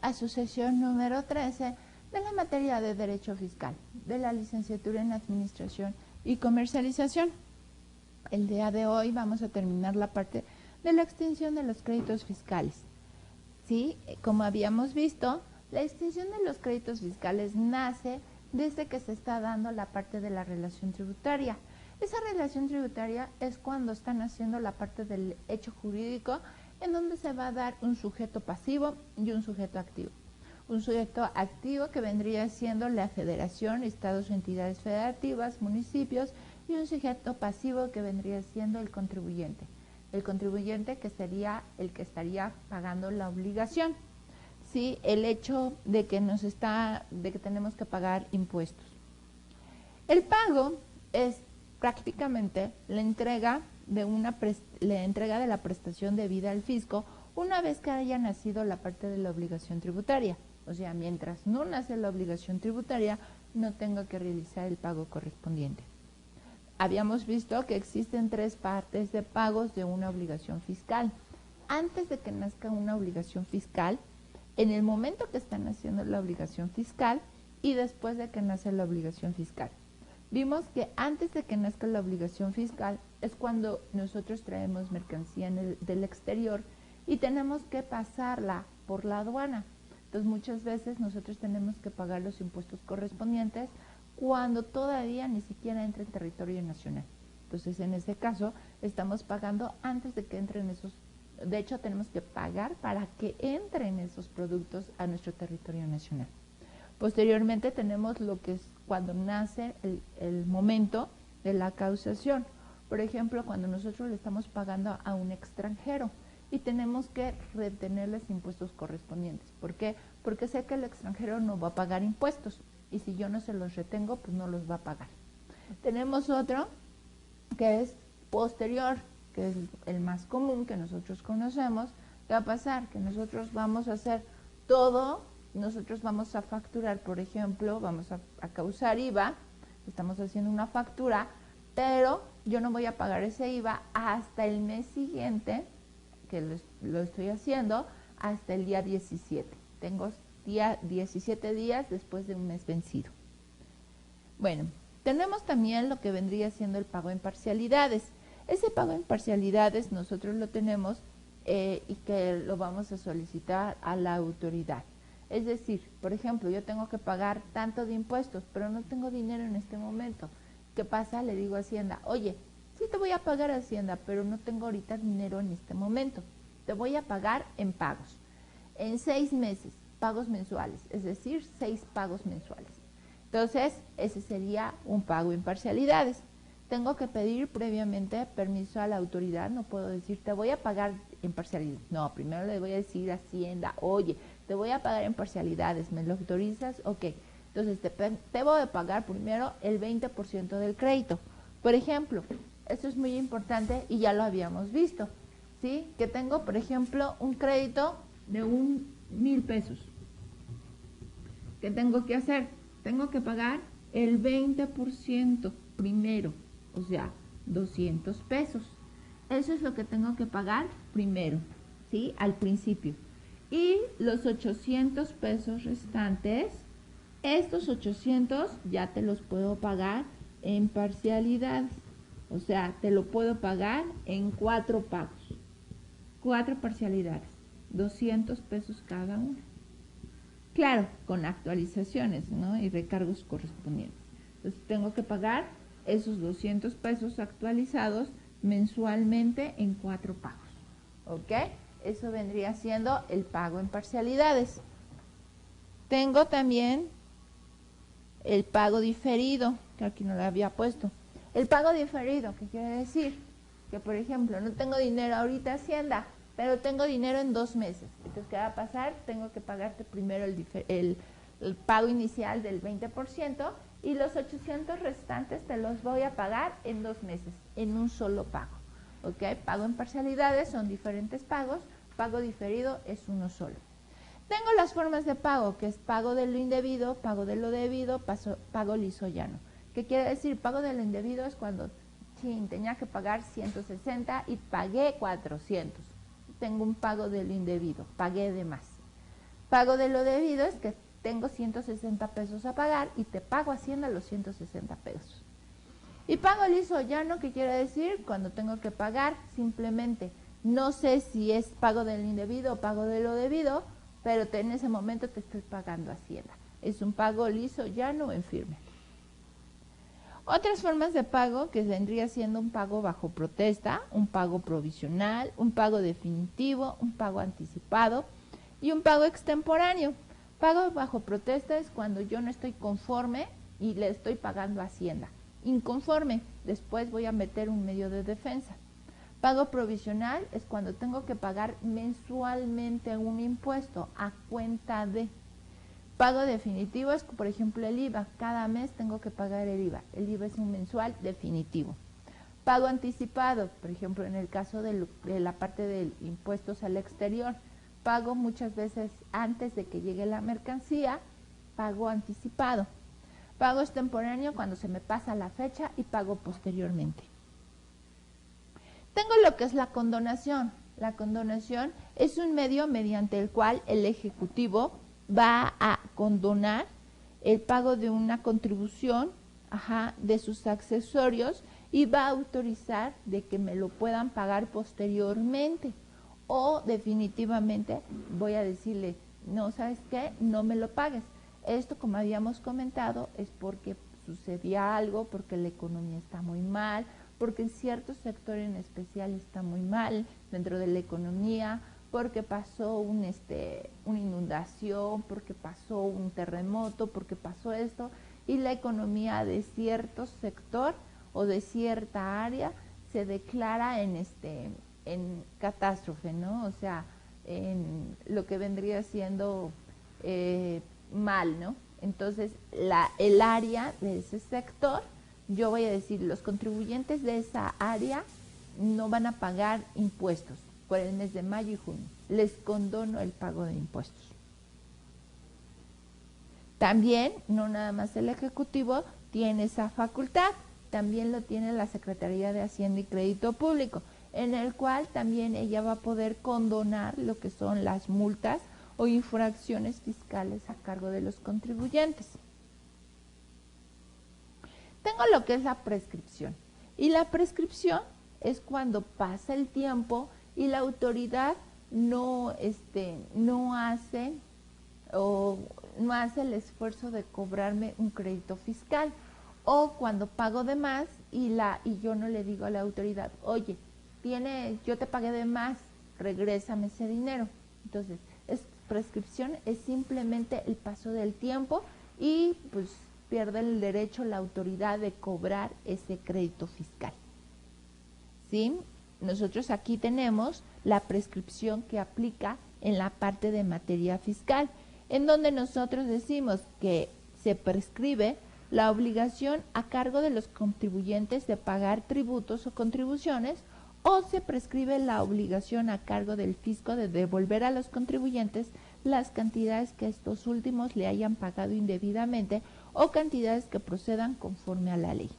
a su sesión número 13 de la materia de Derecho Fiscal, de la licenciatura en Administración y Comercialización. El día de hoy vamos a terminar la parte de la extinción de los créditos fiscales. Sí, como habíamos visto, la extinción de los créditos fiscales nace desde que se está dando la parte de la relación tributaria. Esa relación tributaria es cuando están haciendo la parte del hecho jurídico en donde se va a dar un sujeto pasivo y un sujeto activo. Un sujeto activo que vendría siendo la federación, estados o entidades federativas, municipios, y un sujeto pasivo que vendría siendo el contribuyente. El contribuyente que sería el que estaría pagando la obligación. Sí, el hecho de que tenemos que pagar impuestos. El pago es prácticamente la entrega de la prestación debida al fisco una vez que haya nacido la parte de la obligación tributaria. O sea, mientras no nace la obligación tributaria, no tengo que realizar el pago correspondiente. Habíamos visto que existen 3 partes de pagos de una obligación fiscal. Antes de que nazca una obligación fiscal, en el momento que están haciendo la obligación fiscal y después de que nace la obligación fiscal. Vimos que antes de que nazca la obligación fiscal es cuando nosotros traemos mercancía del exterior y tenemos que pasarla por la aduana. Entonces muchas veces nosotros tenemos que pagar los impuestos correspondientes cuando todavía ni siquiera entra en territorio nacional. Entonces en ese caso estamos pagando antes de que entren esos. De hecho, tenemos que pagar para que entren esos productos a nuestro territorio nacional. Posteriormente tenemos lo que es cuando nace el momento de la causación. Por ejemplo, cuando nosotros le estamos pagando a un extranjero y tenemos que retenerles impuestos correspondientes. ¿Por qué? Porque sé que el extranjero no va a pagar impuestos y si yo no se los retengo, pues no los va a pagar. Tenemos otro que es posterior, que es el más común que nosotros conocemos. ¿Qué va a pasar? Que nosotros vamos a hacer todo, nosotros vamos a facturar, por ejemplo, vamos a causar IVA, estamos haciendo una factura, pero yo no voy a pagar ese IVA hasta el mes siguiente, que lo estoy haciendo, hasta el día 17. Tengo 17 días después de un mes vencido. Bueno, tenemos también lo que vendría siendo el pago en parcialidades. Ese pago en parcialidades nosotros lo tenemos y que lo vamos a solicitar a la autoridad. Es decir, por ejemplo, yo tengo que pagar tanto de impuestos, pero no tengo dinero en este momento. ¿Qué pasa? Le digo a Hacienda, oye, sí te voy a pagar a Hacienda, pero no tengo ahorita dinero en este momento. Te voy a pagar en pagos. En 6 meses, pagos mensuales, es decir, 6 pagos mensuales. Entonces, ese sería un pago en parcialidades. Tengo que pedir previamente permiso a la autoridad, no puedo decir, te voy a pagar en parcialidades. No, primero le voy a decir a Hacienda, oye, te voy a pagar en parcialidades, ¿me lo autorizas? Ok, entonces te voy a pagar primero el 20% del crédito. Por ejemplo, esto es muy importante y ya lo habíamos visto, ¿sí? Que tengo, por ejemplo, un crédito de 1,000 pesos. ¿Qué tengo que hacer? Tengo que pagar el 20% primero. O sea, 200 pesos. Eso es lo que tengo que pagar primero, ¿sí? Al principio. Y los 800 pesos restantes, estos 800 ya te los puedo pagar en parcialidades. O sea, te lo puedo pagar en 4 pagos. 4 parcialidades. 200 pesos cada una. Claro, con actualizaciones, ¿no? Y recargos correspondientes. Entonces, tengo que pagar esos 200 pesos actualizados mensualmente en 4 pagos. ¿Ok? Eso vendría siendo el pago en parcialidades. Tengo también el pago diferido, que aquí no lo había puesto. El pago diferido, ¿qué quiere decir? Que, por ejemplo, no tengo dinero ahorita Hacienda, pero tengo dinero en 2 meses. Entonces, ¿qué va a pasar? Tengo que pagarte primero el pago inicial del 20%, y los 800 restantes te los voy a pagar en 2 meses, en un solo pago. ¿Ok? Pago en parcialidades son diferentes pagos, pago diferido es uno solo. Tengo las formas de pago, que es pago de lo indebido, pago de lo debido, pago liso llano. ¿Qué quiere decir? Pago de lo indebido es cuando tenía que pagar 160 y pagué 400. Tengo un pago de lo indebido, pagué de más. Pago de lo debido es que tengo 160 pesos a pagar y te pago Hacienda los 160 pesos. Y pago liso llano, ¿qué quiere decir? Cuando tengo que pagar, simplemente no sé si es pago del indebido o pago de lo debido, pero en ese momento te estoy pagando Hacienda. Es un pago liso llano o en firme. Otras formas de pago que vendría siendo un pago bajo protesta, un pago provisional, un pago definitivo, un pago anticipado y un pago extemporáneo. Pago bajo protesta es cuando yo no estoy conforme y le estoy pagando a Hacienda. Inconforme, después voy a meter un medio de defensa. Pago provisional es cuando tengo que pagar mensualmente un impuesto a cuenta de. Pago definitivo es, por ejemplo, el IVA. Cada mes tengo que pagar el IVA. El IVA es un mensual definitivo. Pago anticipado, por ejemplo, en el caso de la parte de impuestos al exterior. Pago muchas veces antes de que llegue la mercancía, pago anticipado. Pago extemporáneo cuando se me pasa la fecha y pago posteriormente. Tengo lo que es la condonación. La condonación es un medio mediante el cual el Ejecutivo va a condonar el pago de una contribución de sus accesorios y va a autorizar de que me lo puedan pagar posteriormente. O definitivamente voy a decirle, no, ¿sabes qué? No me lo pagues. Esto, como habíamos comentado, es porque sucedía algo, porque la economía está muy mal, porque en cierto sector en especial está muy mal dentro de la economía, porque pasó una inundación, porque pasó un terremoto, porque pasó esto, y la economía de cierto sector o de cierta área se declara en catástrofe, ¿no? O sea, en lo que vendría siendo mal, ¿no? Entonces, el área de ese sector, yo voy a decir, los contribuyentes de esa área no van a pagar impuestos por el mes de mayo y junio. Les condono el pago de impuestos. También, no nada más el Ejecutivo tiene esa facultad, también lo tiene la Secretaría de Hacienda y Crédito Público, en el cual también ella va a poder condonar lo que son las multas o infracciones fiscales a cargo de los contribuyentes. Tengo lo que es la prescripción. Y la prescripción es cuando pasa el tiempo y la autoridad no hace el esfuerzo de cobrarme un crédito fiscal. O cuando pago de más y yo no le digo a la autoridad, oye, yo te pagué de más, regrésame ese dinero. Entonces, prescripción es simplemente el paso del tiempo y pues pierde el derecho la autoridad de cobrar ese crédito fiscal. ¿Sí? Nosotros aquí tenemos la prescripción que aplica en la parte de materia fiscal, en donde nosotros decimos que se prescribe la obligación a cargo de los contribuyentes de pagar tributos o contribuciones, o se prescribe la obligación a cargo del fisco de devolver a los contribuyentes las cantidades que estos últimos le hayan pagado indebidamente o cantidades que procedan conforme a la ley.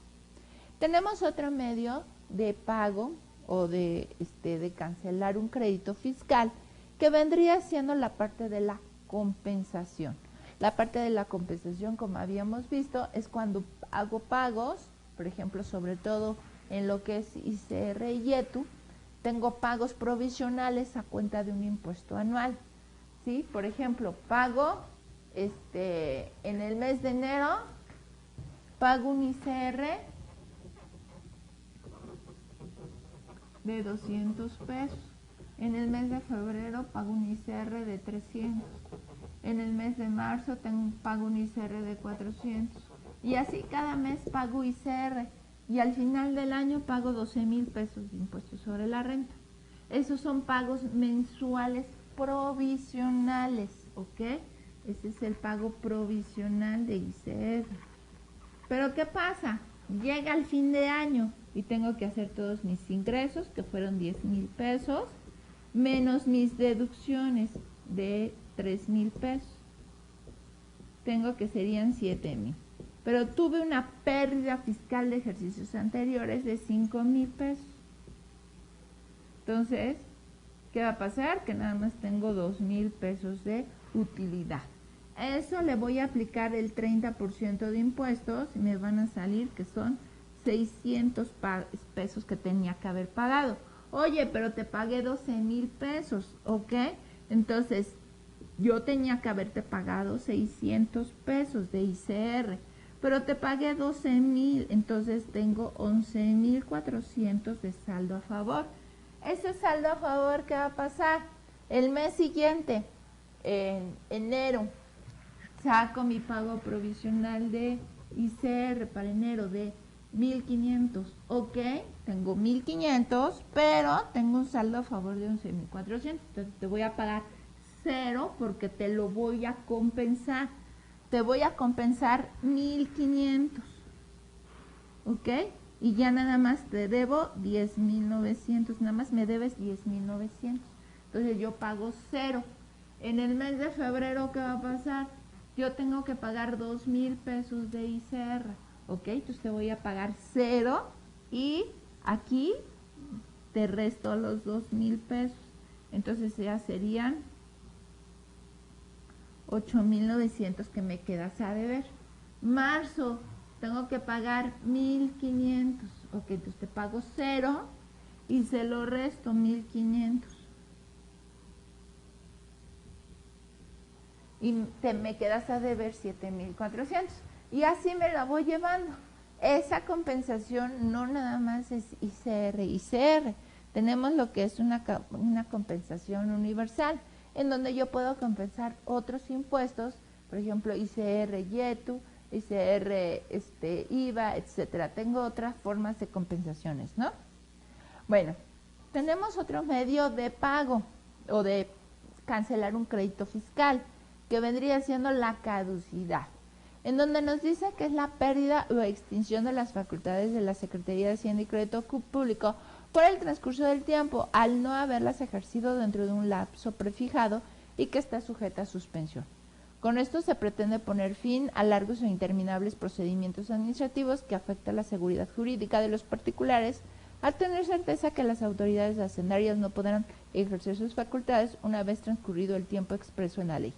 Tenemos otro medio de pago o de cancelar un crédito fiscal que vendría siendo la parte de la compensación. La parte de la compensación, como habíamos visto, es cuando hago pagos, por ejemplo, sobre todo en lo que es ICR y IETU, tengo pagos provisionales a cuenta de un impuesto anual. ¿Sí? Por ejemplo, pago en el mes de enero, pago un ICR de 200 pesos. En el mes de febrero pago un ICR de 300. En el mes de marzo pago un ICR de 400. Y así cada mes pago ICR. Y al final del año pago 12,000 pesos de impuestos sobre la renta. Esos son pagos mensuales provisionales, ¿ok? Ese es el pago provisional de ICR. Pero ¿qué pasa? Llega el fin de año y tengo que hacer todos mis ingresos, que fueron 10,000 pesos, menos mis deducciones de 3,000 pesos. Tengo que serían 7,000. Pero tuve una pérdida fiscal de ejercicios anteriores de 5,000 pesos. Entonces, ¿qué va a pasar? Que nada más tengo 2,000 pesos de utilidad. A eso le voy a aplicar el 30% de impuestos y me van a salir que son 600 pesos que tenía que haber pagado. Oye, pero te pagué 12,000 pesos, ¿ok? Entonces, yo tenía que haberte pagado 600 pesos de ICR, pero te pagué 12,000, entonces tengo 11,400 de saldo a favor. Ese saldo a favor, ¿qué va a pasar? El mes siguiente, en enero, saco mi pago provisional de ICR para enero de 1,500, ok, tengo 1,500, pero tengo un saldo a favor de 11,400, entonces te voy a pagar 0 porque te lo voy a compensar. Te voy a compensar 1,500, ¿ok? Y ya nada más te debo 10,900, nada más me debes 10,900. Entonces yo pago 0. En el mes de febrero, ¿qué va a pasar? Yo tengo que pagar 2,000 pesos de ICR, ¿ok? Entonces te voy a pagar 0 y aquí te resto los 2,000 pesos. Entonces ya serían 8,900 que me quedas a deber. Marzo, tengo que pagar 1,500. Ok, entonces te pago 0 y se lo resto 1,500. Y me quedas a deber 7,400. Y así me la voy llevando. Esa compensación no nada más es ICR. Tenemos lo que es una compensación universal, en donde yo puedo compensar otros impuestos, por ejemplo, ICR YETU, ICR IVA, etcétera. Tengo otras formas de compensaciones, ¿no? Bueno, tenemos otro medio de pago o de cancelar un crédito fiscal, que vendría siendo la caducidad, en donde nos dice que es la pérdida o extinción de las facultades de la Secretaría de Hacienda y Crédito Público por el transcurso del tiempo, al no haberlas ejercido dentro de un lapso prefijado y que está sujeta a suspensión. Con esto se pretende poner fin a largos e interminables procedimientos administrativos que afectan la seguridad jurídica de los particulares, al tener certeza que las autoridades hacendarias no podrán ejercer sus facultades una vez transcurrido el tiempo expreso en la ley.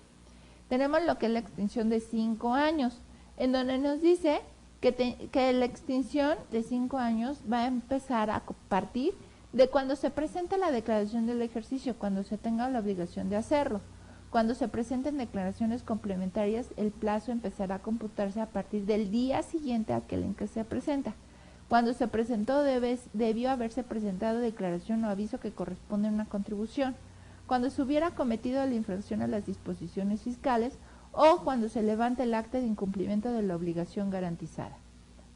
Tenemos lo que es la extinción de 5 años, en donde nos dice que la extinción de 5 años va a empezar a partir de cuando se presente la declaración del ejercicio, cuando se tenga la obligación de hacerlo. Cuando se presenten declaraciones complementarias, el plazo empezará a computarse a partir del día siguiente a aquel en que se presenta. Cuando se presentó, debió haberse presentado declaración o aviso que corresponde a una contribución. Cuando se hubiera cometido la infracción a las disposiciones fiscales o cuando se levante el acta de incumplimiento de la obligación garantizada.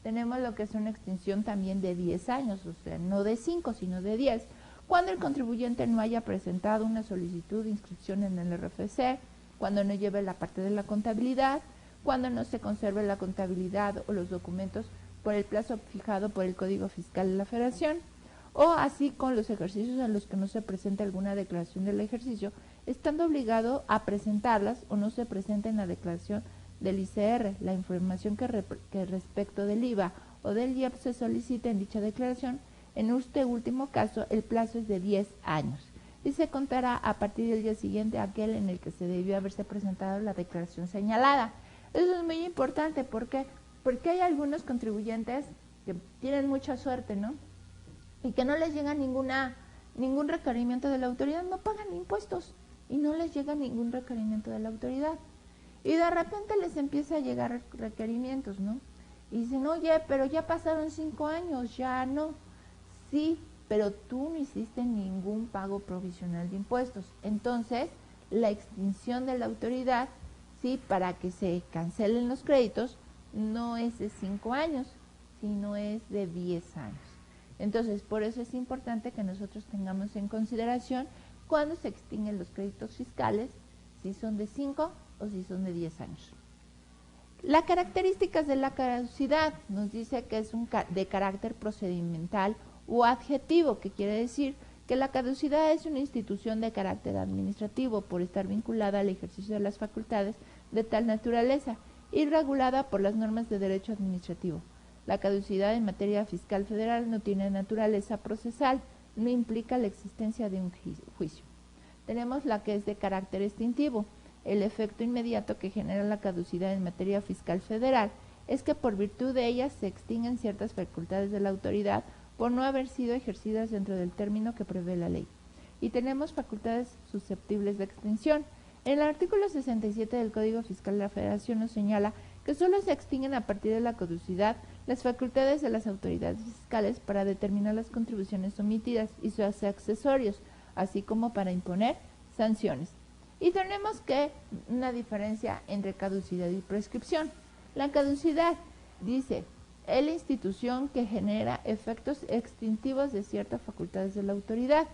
Tenemos lo que es una extinción también de 10 años, o sea, no de 5, sino de 10, cuando el contribuyente no haya presentado una solicitud de inscripción en el RFC, cuando no lleve la parte de la contabilidad, cuando no se conserve la contabilidad o los documentos por el plazo fijado por el Código Fiscal de la Federación, o así con los ejercicios en los que no se presenta alguna declaración del ejercicio, estando obligado a presentarlas o no se presenta en la declaración del ICR la información que respecto del IVA o del IEP se solicita en dicha declaración. En este último caso, el plazo es de 10 años y se contará a partir del día siguiente a aquel en el que se debió haberse presentado la declaración señalada. Eso es muy importante, ¿por qué? Porque hay algunos contribuyentes que tienen mucha suerte, ¿no? Y que no les llega ningún requerimiento de la autoridad, no pagan impuestos y no les llega ningún requerimiento de la autoridad. Y de repente les empieza a llegar requerimientos, ¿no? Y dicen, oye, pero ya pasaron 5 años, ya no. Sí, pero tú no hiciste ningún pago provisional de impuestos. Entonces, la extinción de la autoridad, sí, para que se cancelen los créditos, no es de 5 años, sino es de 10 años. Entonces, por eso es importante que nosotros tengamos en consideración cuando se extinguen los créditos fiscales, si son de 5 o si son de 10 años. Las características de la caducidad nos dice que es de carácter procedimental o adjetivo, que quiere decir que la caducidad es una institución de carácter administrativo por estar vinculada al ejercicio de las facultades de tal naturaleza y regulada por las normas de derecho administrativo. La caducidad en materia fiscal federal no tiene naturaleza procesal, no implica la existencia de un juicio. Tenemos la que es de carácter extintivo. el efecto inmediato que genera la caducidad en materia fiscal federal es que por virtud de ellas se extinguen ciertas facultades de la autoridad por no haber sido ejercidas dentro del término que prevé la ley. Y tenemos facultades susceptibles de extinción. En el artículo 67 del Código Fiscal de la Federación nos señala que solo se extinguen a partir de la caducidad las facultades de las autoridades fiscales para determinar las contribuciones omitidas y sus accesorios, así como para imponer sanciones. Y tenemos que una diferencia entre caducidad y prescripción. La caducidad dice, es la institución que genera efectos extintivos de ciertas facultades de la autoridad.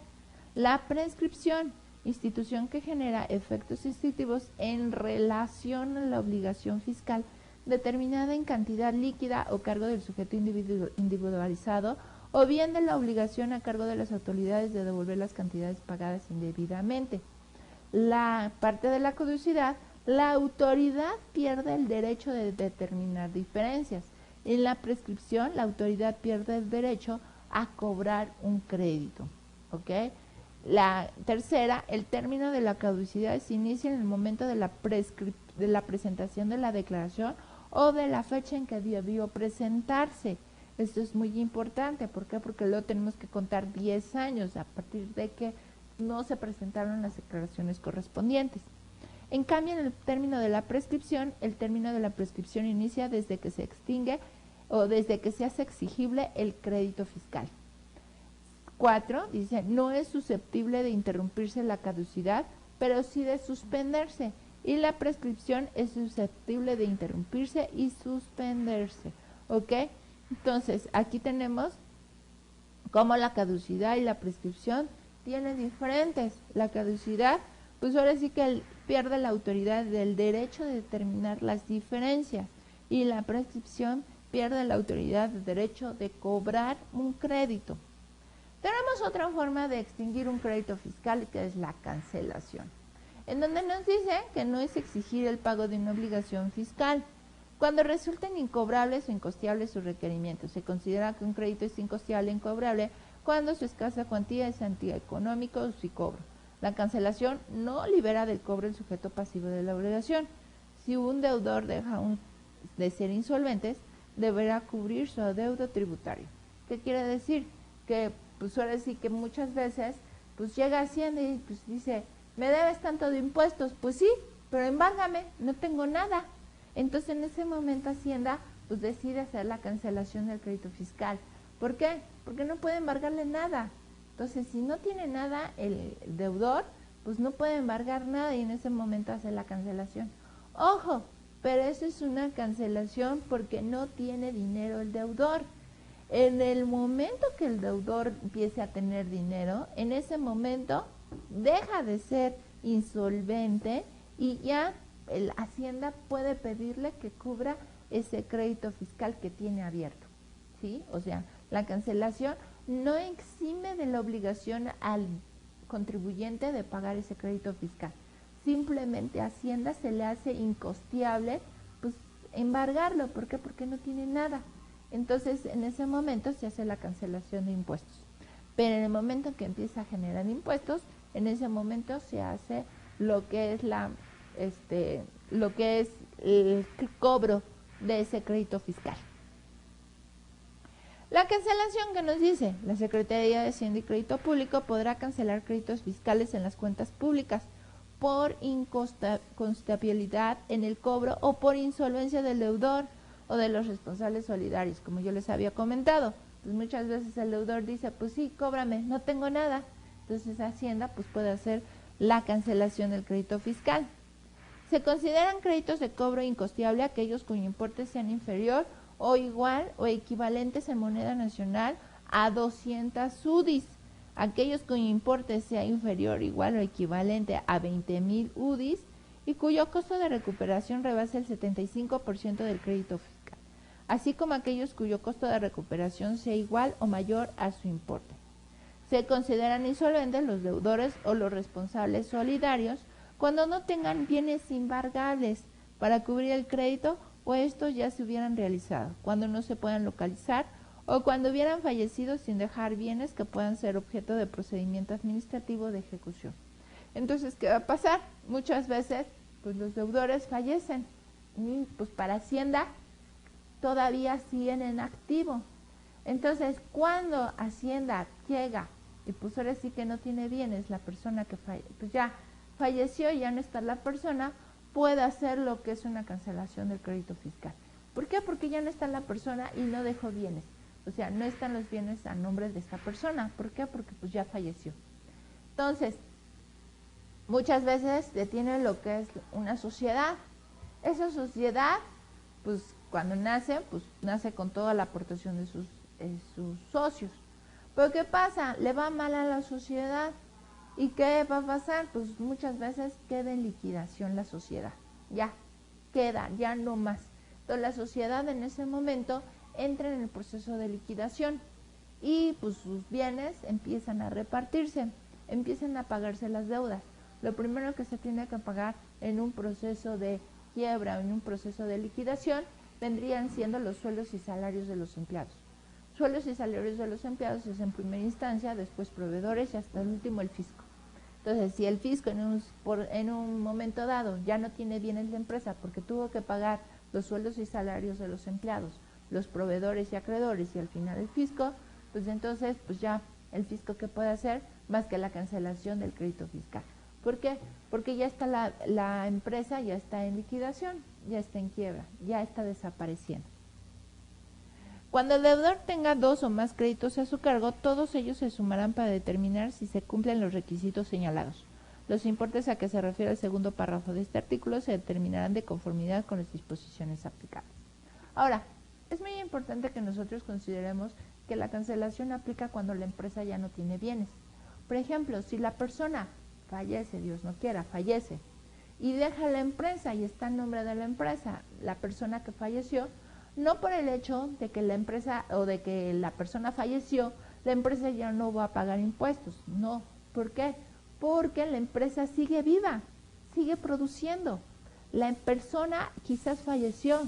La prescripción, institución que genera efectos extintivos en relación a la obligación fiscal determinada en cantidad líquida o cargo del sujeto individualizado, o bien de la obligación a cargo de las autoridades de devolver las cantidades pagadas indebidamente. La parte de la caducidad, la autoridad pierde el derecho de determinar diferencias. En la prescripción, la autoridad pierde el derecho a cobrar un crédito. ¿Ok? La tercera, el término de la caducidad se inicia en el momento de la presentación de la declaración o de la fecha en que debió presentarse. Esto es muy importante. ¿Por qué? Porque luego tenemos que contar 10 años a partir de que no se presentaron las declaraciones correspondientes. En cambio, en el término de la prescripción, el término de la prescripción inicia desde que se extingue o desde que se hace exigible el crédito fiscal. 4, dice, no es susceptible de interrumpirse la caducidad, pero sí de suspenderse. Y la prescripción es susceptible de interrumpirse y suspenderse. ¿Ok? Entonces, aquí tenemos cómo la caducidad y la prescripción tienen diferentes. La caducidad, pues ahora sí que pierde la autoridad del derecho de determinar las diferencias. Y la prescripción pierde la autoridad del derecho de cobrar un crédito. Tenemos otra forma de extinguir un crédito fiscal, que es la cancelación, en donde nos dice que no es exigir el pago de una obligación fiscal. Cuando resulten incobrables o incosteables sus requerimientos, se considera que un crédito es incosteable e incobrable cuando su escasa cuantía es antieconómico o sin cobro. La cancelación no libera del cobro el sujeto pasivo de la obligación. Si un deudor deja de ser insolvente, deberá cubrir su adeudo tributario. ¿Qué quiere decir? Que pues ahora sí que muchas veces pues llega Hacienda y pues dice, me debes tanto de impuestos, pues sí, pero embárgame, no tengo nada. Entonces en ese momento Hacienda pues decide hacer la cancelación del crédito fiscal. ¿Por qué? Porque no puede embargarle nada. Entonces si no tiene nada el deudor, pues no puede embargar nada y en ese momento hace la cancelación. Ojo, pero eso es una cancelación porque no tiene dinero el deudor. En el momento que el deudor empiece a tener dinero, en ese momento deja de ser insolvente y ya la Hacienda puede pedirle que cubra ese crédito fiscal que tiene abierto, ¿sí? O sea, la cancelación no exime de la obligación al contribuyente de pagar ese crédito fiscal. Simplemente a Hacienda se le hace incosteable pues embargarlo. ¿Por qué? Porque no tiene nada. Entonces, en ese momento se hace la cancelación de impuestos. Pero en el momento en que empieza a generar impuestos, en ese momento se hace lo que es el cobro de ese crédito fiscal. La cancelación que nos dice, la Secretaría de Hacienda y Crédito Público podrá cancelar créditos fiscales en las cuentas públicas por inconstabilidad en el cobro o por insolvencia del deudor o de los responsables solidarios, como yo les había comentado. Pues muchas veces el deudor dice, pues sí, cóbrame, no tengo nada. Entonces Hacienda pues puede hacer la cancelación del crédito fiscal. Se consideran créditos de cobro incosteable aquellos cuyo importe sean inferior o igual o equivalentes en moneda nacional a 200 UDIs. Aquellos cuyo importe sea inferior, igual o equivalente a 20,000 UDIs y cuyo costo de recuperación rebase el 75% del crédito fiscal, así como aquellos cuyo costo de recuperación sea igual o mayor a su importe. Se consideran insolventes los deudores o los responsables solidarios cuando no tengan bienes embargables para cubrir el crédito o estos ya se hubieran realizado, cuando no se puedan localizar o cuando hubieran fallecido sin dejar bienes que puedan ser objeto de procedimiento administrativo de ejecución. Entonces, ¿qué va a pasar? Muchas veces pues los deudores fallecen y pues para Hacienda todavía siguen en activo. Entonces, cuando Hacienda llega y pues ahora sí que no tiene bienes, la persona que pues ya falleció, ya no está la persona, puede hacer lo que es una cancelación del crédito fiscal. ¿Por qué? Porque ya no está la persona y no dejó bienes. O sea, no están los bienes a nombre de esta persona. ¿Por qué? Porque pues ya falleció. Entonces, muchas veces detiene lo que es una sociedad. Esa sociedad, pues cuando nace, pues nace con toda la aportación de sus socios. Pero ¿qué pasa? Le va mal a la sociedad. ¿Y qué va a pasar? Pues muchas veces queda en liquidación la sociedad. Ya, queda, ya no más. Entonces la sociedad en ese momento entra en el proceso de liquidación y pues sus bienes empiezan a repartirse, empiezan a pagarse las deudas. Lo primero que se tiene que pagar en un proceso de quiebra o en un proceso de liquidación vendrían siendo los sueldos y salarios de los empleados. Sueldos y salarios de los empleados es en primera instancia, después proveedores y hasta el último el fisco. Entonces, si el fisco en un momento dado ya no tiene bienes la empresa porque tuvo que pagar los sueldos y salarios de los empleados, los proveedores y acreedores y al final el fisco, pues entonces pues ya el fisco ¿qué puede hacer? Más que la cancelación del crédito fiscal. ¿Por qué? Porque ya está la empresa, ya está en liquidación, ya está en quiebra, ya está desapareciendo. Cuando el deudor tenga 2 o más créditos a su cargo, todos ellos se sumarán para determinar si se cumplen los requisitos señalados. Los importes a que se refiere el segundo párrafo de este artículo se determinarán de conformidad con las disposiciones aplicables. Ahora, es muy importante que nosotros consideremos que la cancelación aplica cuando la empresa ya no tiene bienes. Por ejemplo, si la persona fallece, Dios no quiera, fallece, y deja la empresa y está en nombre de la empresa, la persona que falleció, no por el hecho de que la empresa o de que la persona falleció, la empresa ya no va a pagar impuestos. No. ¿Por qué? Porque la empresa sigue viva, sigue produciendo. La persona quizás falleció,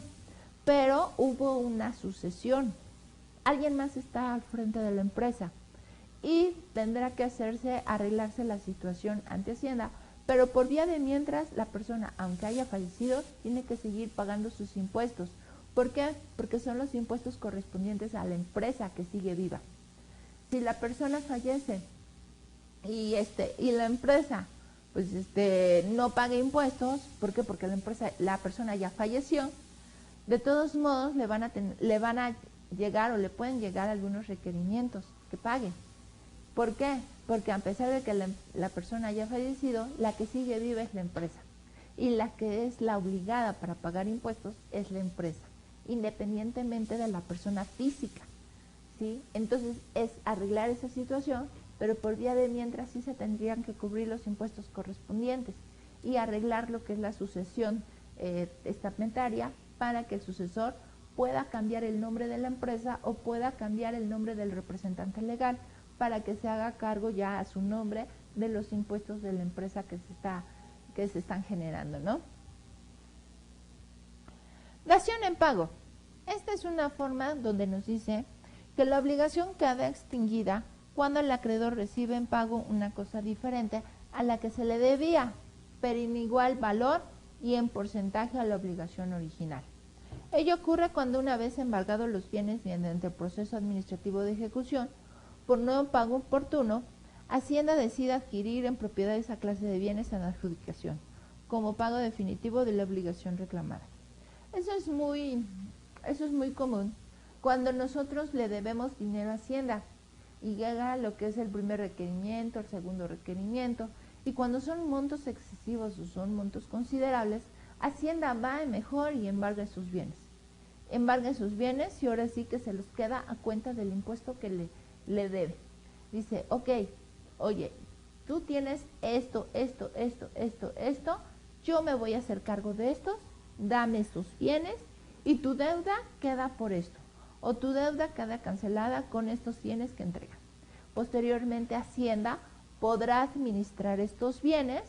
pero hubo una sucesión. Alguien más está al frente de la empresa y tendrá que arreglarse la situación ante Hacienda, pero por vía de mientras la persona, aunque haya fallecido, tiene que seguir pagando sus impuestos. ¿Por qué? Porque son los impuestos correspondientes a la empresa que sigue viva. Si la persona fallece y la empresa pues no paga impuestos, ¿por qué? Porque la persona ya falleció. De todos modos le van a llegar o le pueden llegar algunos requerimientos que pague. ¿Por qué? Porque a pesar de que la persona haya fallecido, la que sigue viva es la empresa y la que es la obligada para pagar impuestos es la empresa, independientemente de la persona física, ¿sí? Entonces es arreglar esa situación, pero por vía de mientras sí se tendrían que cubrir los impuestos correspondientes y arreglar lo que es la sucesión testamentaria para que el sucesor pueda cambiar el nombre de la empresa o pueda cambiar el nombre del representante legal para que se haga cargo ya a su nombre de los impuestos de la empresa que se están generando, ¿no? Dación en pago. Esta es una forma donde nos dice que la obligación queda extinguida cuando el acreedor recibe en pago una cosa diferente a la que se le debía, pero en igual valor y en porcentaje a la obligación original. Ello ocurre cuando una vez embargados los bienes mediante el proceso administrativo de ejecución, por no pago oportuno, Hacienda decide adquirir en propiedad esa clase de bienes en adjudicación, como pago definitivo de la obligación reclamada. Eso es muy común cuando nosotros le debemos dinero a Hacienda y llega lo que es el primer requerimiento, el segundo requerimiento, y cuando son montos excesivos o son montos considerables, Hacienda va mejor y embarga sus bienes. Embarga sus bienes y ahora sí que se los queda a cuenta del impuesto que le debe. Dice, ok, oye, tú tienes esto, yo me voy a hacer cargo de estos, dame estos bienes y tu deuda queda por esto, o tu deuda queda cancelada con estos bienes que entregas. Posteriormente Hacienda podrá administrar estos bienes,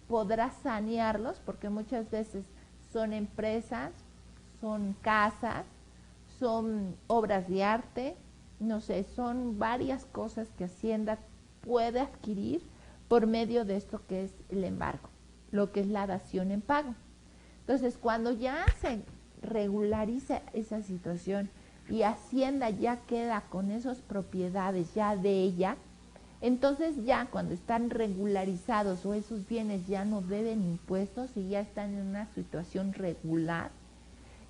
podrá sanearlos, porque muchas veces son empresas, son casas, son obras de arte, no sé, son varias cosas que Hacienda puede adquirir por medio de esto que es el embargo. lo que es la dación en pago. Entonces, cuando ya se regulariza esa situación y Hacienda ya queda con esas propiedades ya de ella, entonces ya cuando están regularizados o esos bienes ya no deben impuestos y ya están en una situación regular,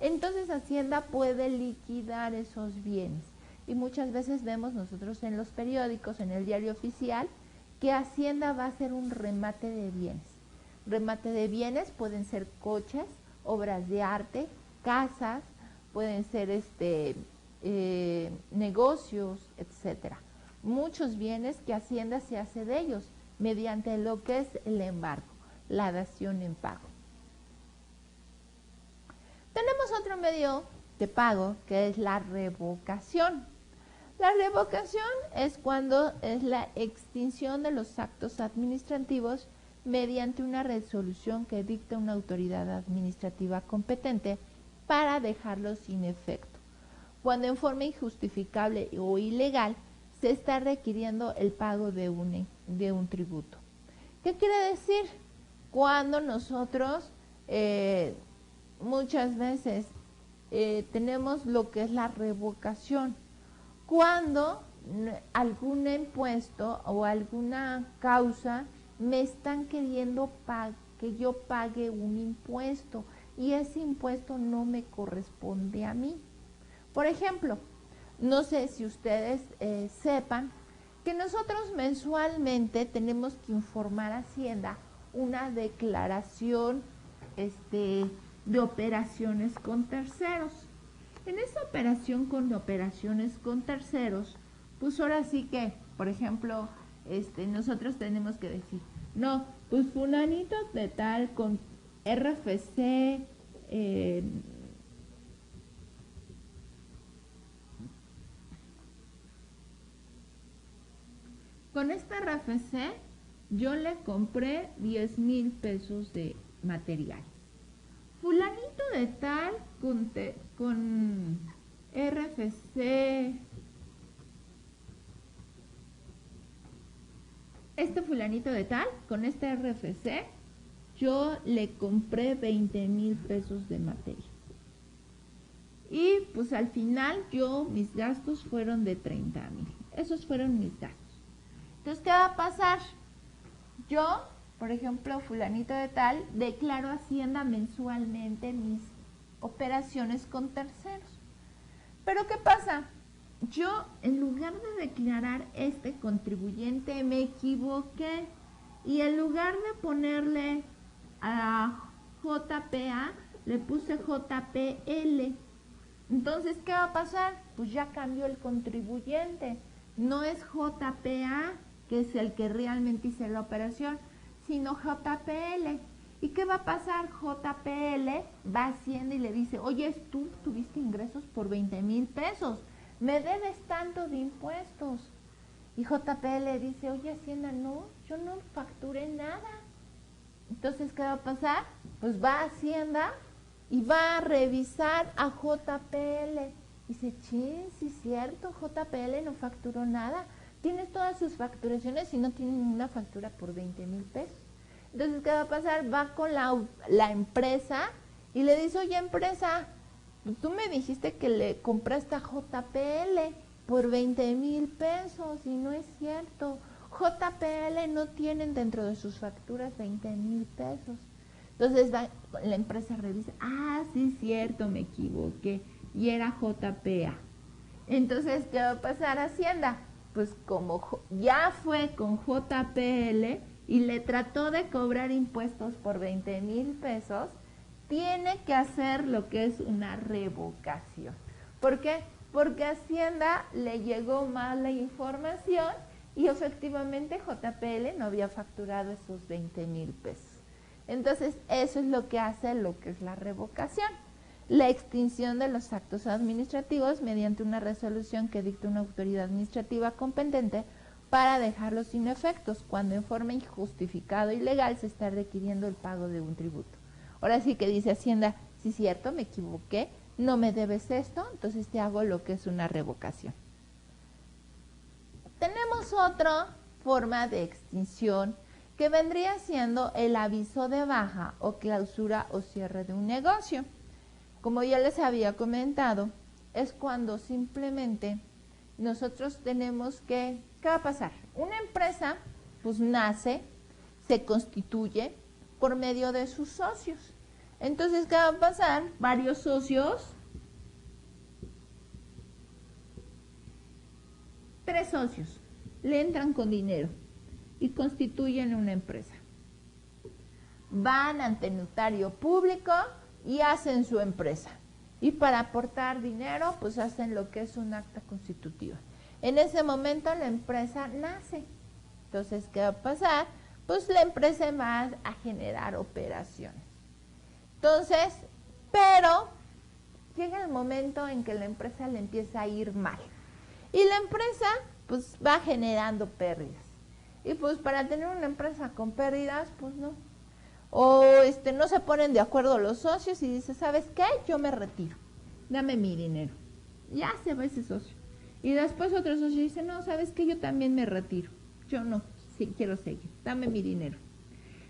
entonces Hacienda puede liquidar esos bienes. Y muchas veces vemos nosotros en los periódicos, en el diario oficial, que Hacienda va a hacer un remate de bienes. Remate de bienes pueden ser coches, obras de arte, casas, pueden ser negocios, etcétera. Muchos bienes que Hacienda se hace de ellos mediante lo que es el embargo, la dación en pago. Tenemos otro medio de pago que es la revocación. La revocación es cuando es la extinción de los actos administrativos mediante una resolución que dicta una autoridad administrativa competente para dejarlos sin efecto. Cuando en forma injustificable o ilegal se está requiriendo el pago de un tributo. ¿Qué quiere decir? Cuando nosotros muchas veces tenemos lo que es la revocación, cuando algún impuesto o alguna causa me están queriendo que yo pague un impuesto y ese impuesto no me corresponde a mí. Por ejemplo, no sé si ustedes sepan que nosotros mensualmente tenemos que informar a Hacienda una declaración de operaciones con terceros. En esa operación con operaciones con terceros, pues ahora sí que, por ejemplo, nosotros tenemos que decir, no, pues fulanito de tal con RFC, con este RFC yo le compré 10,000 pesos de material. Fulanito de tal con RFC, fulanito de tal, con este RFC, yo le compré 20,000 pesos de materia. Y pues al final mis gastos fueron de 30,000. Esos fueron mis gastos. Entonces, ¿qué va a pasar? Yo, por ejemplo, fulanito de tal, declaro a Hacienda mensualmente mis operaciones con terceros. Pero ¿qué pasa? Yo, en lugar de declarar contribuyente, me equivoqué. Y en lugar de ponerle a JPA, le puse JPL. Entonces, ¿qué va a pasar? Pues ya cambió el contribuyente. No es JPA, que es el que realmente hizo la operación, sino JPL. ¿Y qué va a pasar? JPL va a Hacienda y le dice, oye, tú tuviste ingresos por 20,000 pesos, me debes tanto de impuestos. Y JPL dice, oye, Hacienda, no, yo no facturé nada. Entonces, ¿qué va a pasar? Pues va a Hacienda y va a revisar a JPL. Y dice, sí es cierto, JPL no facturó nada. Tienes todas sus facturaciones y no tiene ninguna factura por 20,000 pesos. Entonces, ¿qué va a pasar? Va con la empresa y le dice, oye, empresa, tú me dijiste que le compraste a JPL por 20,000 pesos y no es cierto. JPL no tienen dentro de sus facturas 20,000 pesos. Entonces la empresa revisa, sí es cierto, me equivoqué y era JPA. Entonces, ¿qué va a pasar a Hacienda? Pues como ya fue con JPL y le trató de cobrar impuestos por 20,000 pesos, tiene que hacer lo que es una revocación. ¿Por qué? Porque a Hacienda le llegó mal la información y efectivamente JPL no había facturado esos 20,000 pesos. Entonces, eso es lo que hace lo que es la revocación. La extinción de los actos administrativos mediante una resolución que dicta una autoridad administrativa competente para dejarlos sin efectos cuando en forma injustificada o ilegal se está requiriendo el pago de un tributo. Ahora sí que dice Hacienda, sí es cierto, me equivoqué, no me debes esto, entonces te hago lo que es una revocación. Tenemos otra forma de extinción que vendría siendo el aviso de baja o clausura o cierre de un negocio. Como ya les había comentado, es cuando simplemente nosotros tenemos que, ¿qué va a pasar? Una empresa pues nace, se constituye por medio de sus socios. Entonces, ¿qué va a pasar? Varios socios, 3 socios, le entran con dinero y constituyen una empresa. Van ante notario público y hacen su empresa. Y para aportar dinero, pues hacen lo que es un acta constitutiva. En ese momento la empresa nace. Entonces, ¿qué va a pasar? Pues la empresa va a generar operaciones. Entonces, pero llega el momento en que la empresa le empieza a ir mal. Y la empresa, pues, va generando pérdidas. Y pues para tener una empresa con pérdidas, pues no. O no se ponen de acuerdo los socios y dice, ¿sabes qué? Yo me retiro, dame mi dinero. Ya se va ese socio. Y después otro socio dice, no, ¿sabes qué? Yo también me retiro. Yo no, sí, quiero seguir, dame mi dinero.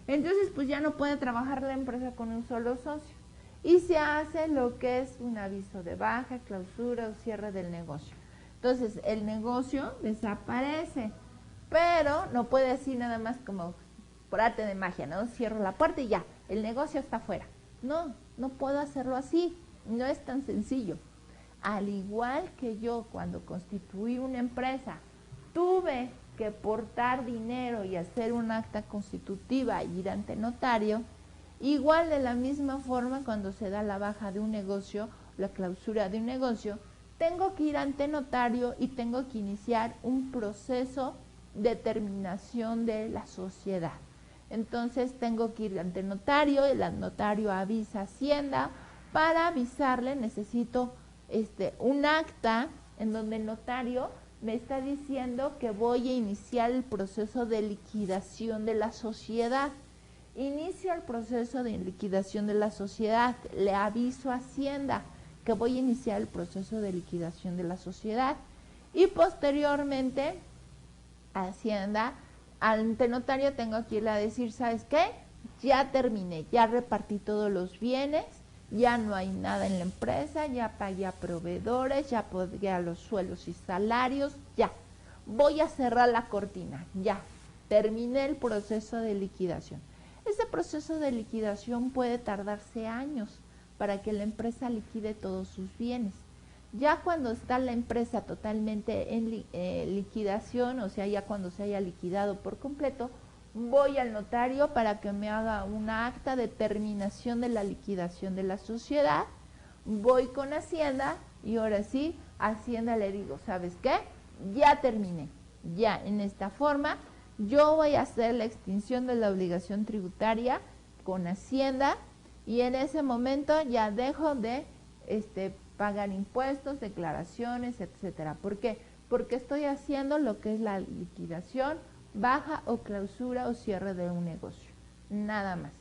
Entonces, pues ya no puede trabajar la empresa con un solo socio. Y se hace lo que es un aviso de baja, clausura o cierre del negocio. Entonces, el negocio desaparece, pero no puede decir nada más como por arte de magia, ¿no? Cierro la puerta y ya, el negocio está afuera. No, no puedo hacerlo así, no es tan sencillo. Al igual que yo cuando constituí una empresa, tuve que portar dinero y hacer un acta constitutiva y ir ante notario, igual de la misma forma cuando se da la baja de un negocio, la clausura de un negocio, tengo que ir ante notario y tengo que iniciar un proceso de terminación de la sociedad. Entonces tengo que ir ante notario, el notario avisa a Hacienda, para avisarle necesito un acta en donde el notario me está diciendo que voy a iniciar el proceso de liquidación de la sociedad. Inicio el proceso de liquidación de la sociedad, le aviso a Hacienda que voy a iniciar el proceso de liquidación de la sociedad y posteriormente Hacienda, ante notario tengo que ir a decir, ¿sabes qué? Ya terminé, ya repartí todos los bienes, ya no hay nada en la empresa, ya pagué a proveedores, ya pagué a los sueldos y salarios, ya. Voy a cerrar la cortina, ya. Terminé el proceso de liquidación. Ese proceso de liquidación puede tardarse años para que la empresa liquide todos sus bienes. Ya cuando está la empresa totalmente en liquidación, o sea, ya cuando se haya liquidado por completo, voy al notario para que me haga una acta de terminación de la liquidación de la sociedad, voy con Hacienda y ahora sí, a Hacienda le digo, ¿sabes qué? Ya terminé, ya en esta forma, yo voy a hacer la extinción de la obligación tributaria con Hacienda y en ese momento ya dejo de pagar impuestos, declaraciones, etcétera. ¿Por qué? Porque estoy haciendo lo que es la liquidación, baja o clausura o cierre de un negocio. Nada más.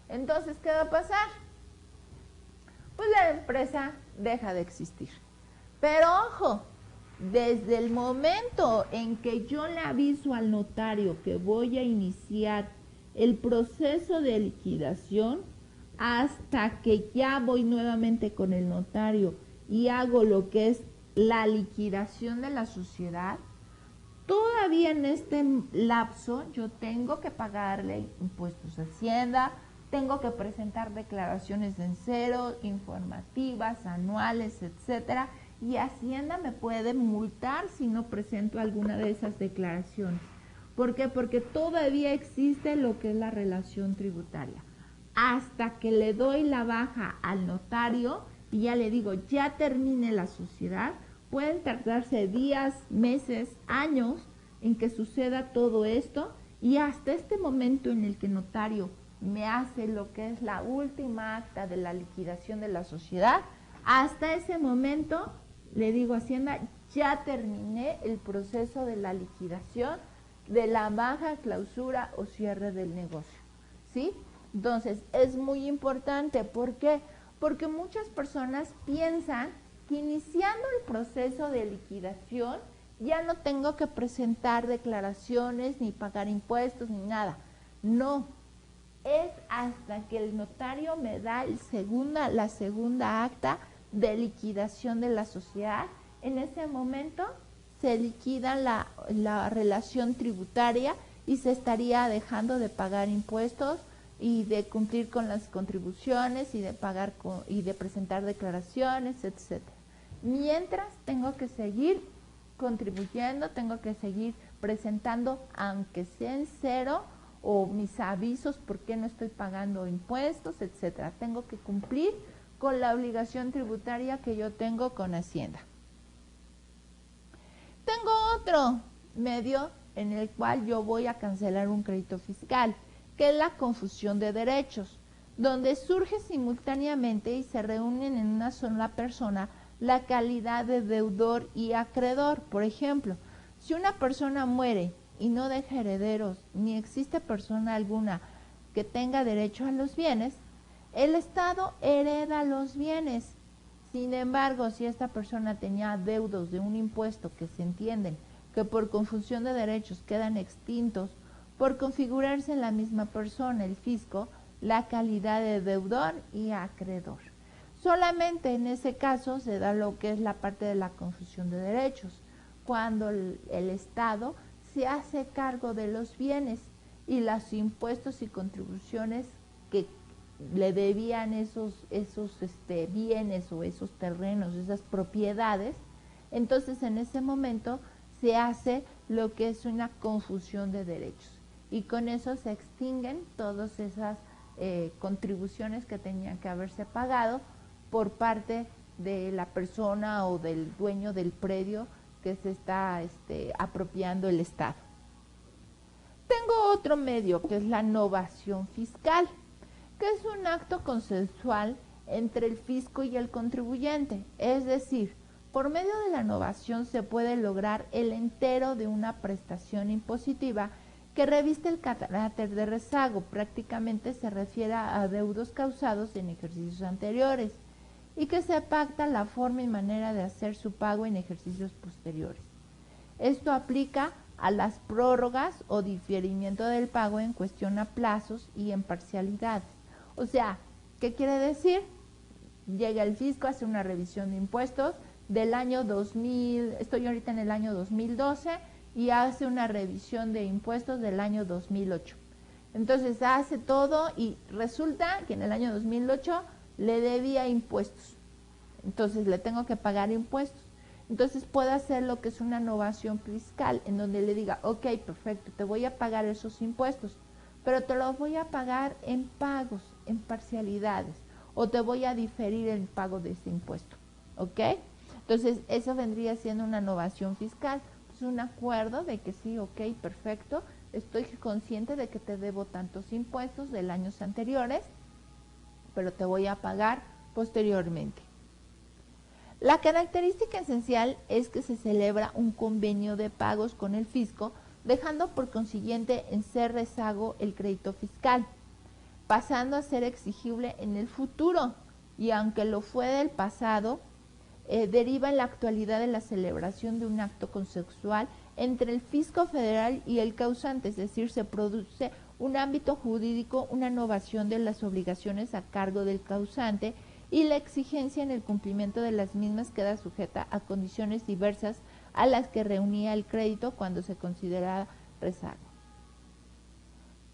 Entonces, ¿qué va a pasar? Pues la empresa deja de existir. Pero ojo, desde el momento en que yo le aviso al notario que voy a iniciar el proceso de liquidación, hasta que ya voy nuevamente con el notario y hago lo que es la liquidación de la sociedad, todavía en este lapso yo tengo que pagarle impuestos a Hacienda, tengo que presentar declaraciones en cero, informativas, anuales, etcétera, y Hacienda me puede multar si no presento alguna de esas declaraciones. ¿Por qué? Porque todavía existe lo que es la relación tributaria. Hasta que le doy la baja al notario y ya le digo, ya termine la sociedad, pueden tardarse días, meses, años en que suceda todo esto y hasta este momento en el que el notario me hace lo que es la última acta de la liquidación de la sociedad, hasta ese momento le digo a Hacienda, ya terminé el proceso de la liquidación de la baja, clausura o cierre del negocio, ¿sí? Entonces, es muy importante. ¿Por qué? Porque muchas personas piensan que iniciando el proceso de liquidación ya no tengo que presentar declaraciones, ni pagar impuestos, ni nada. No, es hasta que el notario me da la segunda acta de liquidación de la sociedad. En ese momento se liquida la relación tributaria y se estaría dejando de pagar impuestos y de cumplir con las contribuciones y de pagar y de presentar declaraciones, etcétera. Mientras tengo que seguir contribuyendo, tengo que seguir presentando, aunque sea en cero, o mis avisos por qué no estoy pagando impuestos, etcétera. Tengo que cumplir con la obligación tributaria que yo tengo con Hacienda. Tengo otro medio en el cual yo voy a cancelar un crédito fiscal, que es la confusión de derechos, donde surge simultáneamente y se reúnen en una sola persona la calidad de deudor y acreedor. Por ejemplo, si una persona muere y no deja herederos, ni existe persona alguna que tenga derecho a los bienes, el Estado hereda los bienes. Sin embargo, si esta persona tenía deudos de un impuesto que se entienden que por confusión de derechos quedan extintos por configurarse en la misma persona, el fisco, la calidad de deudor y acreedor. Solamente en ese caso se da lo que es la parte de la confusión de derechos, cuando el Estado se hace cargo de los bienes y los impuestos y contribuciones que le debían esos bienes o esos terrenos, esas propiedades. Entonces en ese momento se hace lo que es una confusión de derechos y con eso se extinguen todas esas contribuciones que tenían que haberse pagado por parte de la persona o del dueño del predio que se está apropiando el Estado. Tengo otro medio que es la novación fiscal, que es un acto consensual entre el fisco y el contribuyente. Es decir, por medio de la novación se puede lograr el entero de una prestación impositiva que reviste el carácter de rezago. Prácticamente se refiere a adeudos causados en ejercicios anteriores y que se pacta la forma y manera de hacer su pago en ejercicios posteriores. Esto aplica a las prórrogas o diferimiento del pago en cuestión a plazos y en parcialidades. O sea, ¿qué quiere decir? Llega el fisco, hace una revisión de impuestos del año 2000, estoy ahorita en el año 2012, y hace una revisión de impuestos del año 2008. Entonces hace todo y resulta que en el año 2008 le debía impuestos. Entonces le tengo que pagar impuestos. Entonces puedo hacer lo que es una novación fiscal, en donde le diga, ok, perfecto, te voy a pagar esos impuestos, pero te los voy a pagar en pagos, en parcialidades, o te voy a diferir el pago de ese impuesto, ¿ok? Entonces eso vendría siendo una novación fiscal, es un acuerdo de que sí, ok, perfecto, estoy consciente de que te debo tantos impuestos de años anteriores, pero te voy a pagar posteriormente. La característica esencial es que se celebra un convenio de pagos con el fisco, dejando por consiguiente en ser rezago el crédito fiscal, pasando a ser exigible en el futuro, y aunque lo fue del pasado, deriva en la actualidad de la celebración de un acto consensual entre el fisco federal y el causante, es decir, se produce un ámbito jurídico, una novación de las obligaciones a cargo del causante y la exigencia en el cumplimiento de las mismas queda sujeta a condiciones diversas a las que reunía el crédito cuando se considera rezago.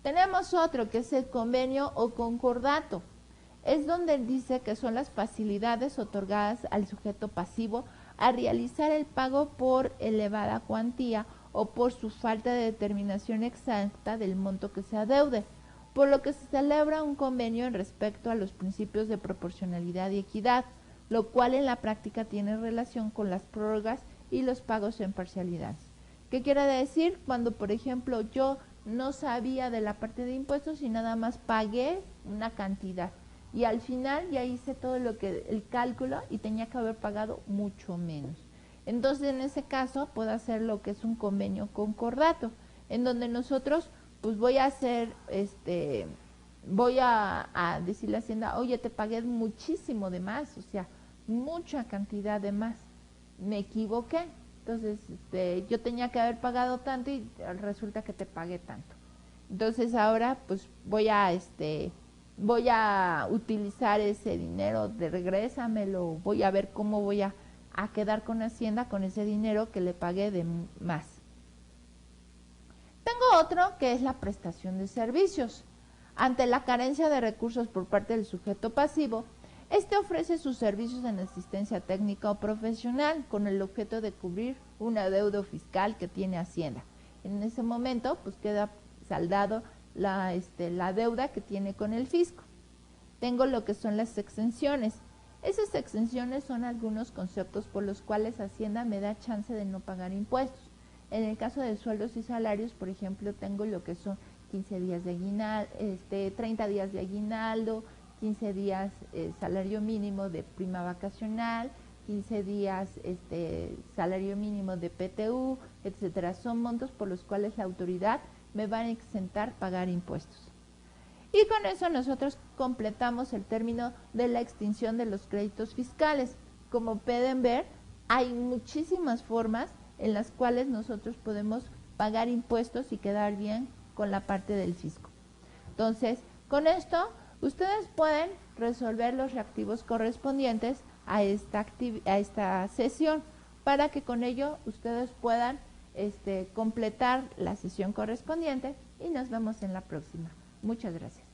Tenemos otro que es el convenio o concordato. Es donde dice que son las facilidades otorgadas al sujeto pasivo a realizar el pago por elevada cuantía o por su falta de determinación exacta del monto que se adeude, por lo que se celebra un convenio en respecto a los principios de proporcionalidad y equidad, lo cual en la práctica tiene relación con las prórrogas y los pagos en parcialidades. ¿Qué quiere decir? Cuando, por ejemplo, yo no sabía de la parte de impuestos y nada más pagué una cantidad y al final ya hice todo lo que el cálculo y tenía que haber pagado mucho menos. Entonces, en ese caso, puedo hacer lo que es un convenio concordato, en donde nosotros pues voy a hacer, voy a decirle a Hacienda, oye, te pagué muchísimo de más, o sea, mucha cantidad de más, me equivoqué, entonces yo tenía que haber pagado tanto y resulta que te pagué tanto. Entonces ahora pues voy a utilizar ese dinero, regrésamelo, voy a ver cómo voy a quedar con Hacienda con ese dinero que le pagué de más. Tengo otro que es la prestación de servicios. Ante la carencia de recursos por parte del sujeto pasivo, este ofrece sus servicios en asistencia técnica o profesional con el objeto de cubrir un adeudo fiscal que tiene Hacienda. En ese momento, pues queda saldado la deuda que tiene con el fisco. Tengo lo que son las exenciones. Esas exenciones son algunos conceptos por los cuales Hacienda me da chance de no pagar impuestos. En el caso de sueldos y salarios, por ejemplo, tengo lo que son 15 días de aguinaldo, 30 días de aguinaldo, 15 días salario mínimo de prima vacacional, 15 días salario mínimo de PTU, etcétera. Son montos por los cuales la autoridad me va a exentar pagar impuestos. Y con eso nosotros completamos el término de la extinción de los créditos fiscales. Como pueden ver, hay muchísimas formas en las cuales nosotros podemos pagar impuestos y quedar bien con la parte del fisco. Entonces, con esto, ustedes pueden resolver los reactivos correspondientes a esta sesión para que con ello ustedes puedan completar la sesión correspondiente y nos vemos en la próxima. Muchas gracias.